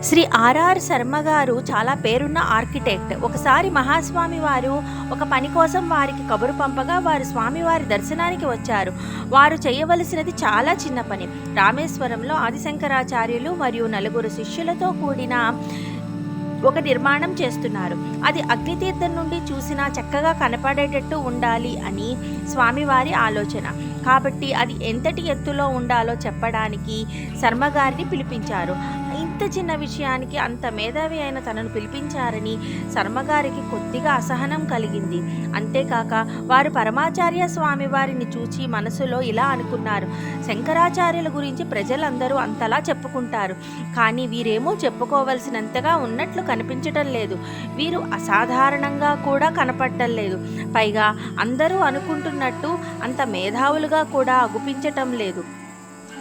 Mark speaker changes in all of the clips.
Speaker 1: Shri RR Sharma గారు చాలా పేరున్న ఆర్కిటెక్ట్. ఒకసారి మహాస్వామి వారు ఒక పని కోసం వారికి కబురు పంపగా వారు స్వామివారి దర్శనానికి వచ్చారు. వారు చేయవలసినది చాలా చిన్న పని. రామేశ్వరంలో ఆదిశంకరాచార్యులు మరియు నలుగురు శిష్యులతో కూడిన ఒక నిర్మాణం చేస్తున్నారు. అది అగ్నితీర్థం నుండి చూసినా చక్కగా కనపడేటట్టు ఉండాలి అని స్వామివారి ఆలోచన. కాబట్టి అది ఎంతటి ఎత్తులో ఉండాలో చెప్పడానికి శర్మగారిని పిలిపించారు. ఇంత చిన్న విషయానికి అంత మేధావి అయిన తనను పిలిపించారని శర్మగారికి కొద్దిగా అసహనం కలిగింది. అంతేకాక వారు పరమాచార్య స్వామి వారిని చూచి మనసులో ఇలా అనుకున్నారు, శంకరాచార్యుల గురించి ప్రజలందరూ అంతలా చెప్పుకుంటారు, కానీ వీరేమో చెప్పుకోవలసినంతగా ఉన్నట్లు కనిపించటం లేదు. వీరు అసాధారణంగా కూడా కనపడటం లేదు. పైగా అందరూ అనుకుంటున్నట్టు అంత మేధావులుగా కూడా అగుపించటం లేదు.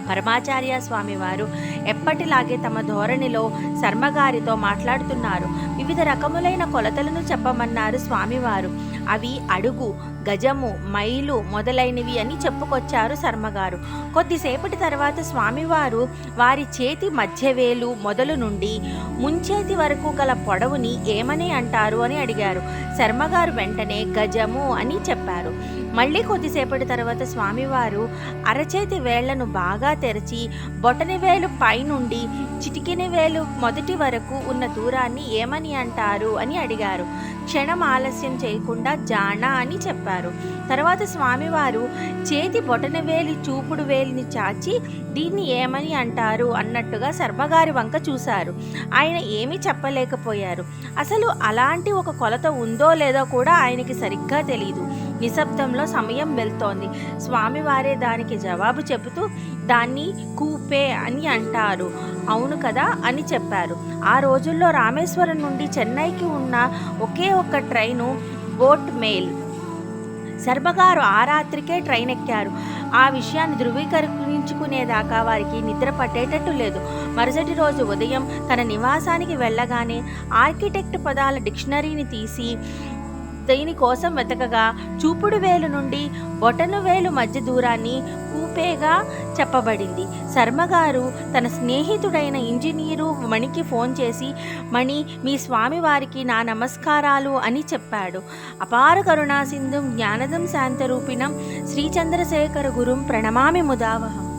Speaker 1: పరమాచార్య స్వామి వారు ఎప్పటిలాగే తమ ధోరణిలో శర్మగారితో మాట్లాడుతున్నారు. వివిధ రకములైన కొలతలను చెప్పమన్నారు స్వామివారు. అవి అడుగు, గజము, మైలు మొదలైనవి అని చెప్పుకొచ్చారు శర్మగారు. కొద్దిసేపటి తర్వాత స్వామివారు వారి చేతి మధ్యవేలు మొదలు నుండి ముంచేతి వరకు గల పొడవుని ఏమని అంటారు అని అడిగారు. శర్మగారు వెంటనే గజము అని చెప్పారు. మళ్ళీ కొద్దిసేపటి తర్వాత స్వామివారు అరచేతి వేళ్లను బాగా తెరచి బొటని వేలు పైనుండి చిటికిన వేలు మొదటి వరకు ఉన్న దూరాన్ని ఏమని అంటారు అని అడిగారు. క్షణం ఆలస్యం చేయకుండా జాణ అని చెప్పారు. తర్వాత స్వామివారు చేతి బొటన వేలి చూపుడు వేలిని చాచి దీన్ని ఏమని అంటారు అన్నట్టుగా శర్మగారి వంక చూశారు. ఆయన ఏమీ చెప్పలేకపోయారు. అసలు అలాంటి ఒక కొలత ఉందో లేదో కూడా ఆయనకి సరిగ్గా తెలియదు. నిశ్శబ్దంలో సమయం వెళ్తోంది. స్వామివారే దానికి జవాబు చెబుతూ దాన్ని కూపే అని అంటారు, అవును కదా అని చెప్పారు. ఆ రోజుల్లో రామేశ్వరం నుండి చెన్నైకి ఉన్న ఒకే ఒక్క ట్రైను బోట్ మెయిల్. శర్మగారు ఆ రాత్రికే ట్రైన్ ఎక్కారు. ఆ విషయాన్ని ధృవీకరించుకునేదాకా వారికి నిద్ర పట్టేటట్టు లేదు. మరుసటి రోజు ఉదయం తన నివాసానికి వెళ్ళగానే ఆర్కిటెక్ట్ పదాల డిక్షనరీని తీసి దీనికోసం వెతకగా చూపుడు వేలు నుండి బొటను వేలు మధ్య దూరాన్ని కూపేగా చెప్పబడింది. శర్మగారు తన స్నేహితుడైన ఇంజనీరు మణికి ఫోన్ చేసి, మణి, మీ స్వామి వారికి నా నమస్కారాలు అని చెప్పాడు. అపార కరుణా సింధుం జ్ఞానదం శాంతరూపిణం శ్రీచంద్రశేఖర గురుం ప్రణమామి ముదావహం.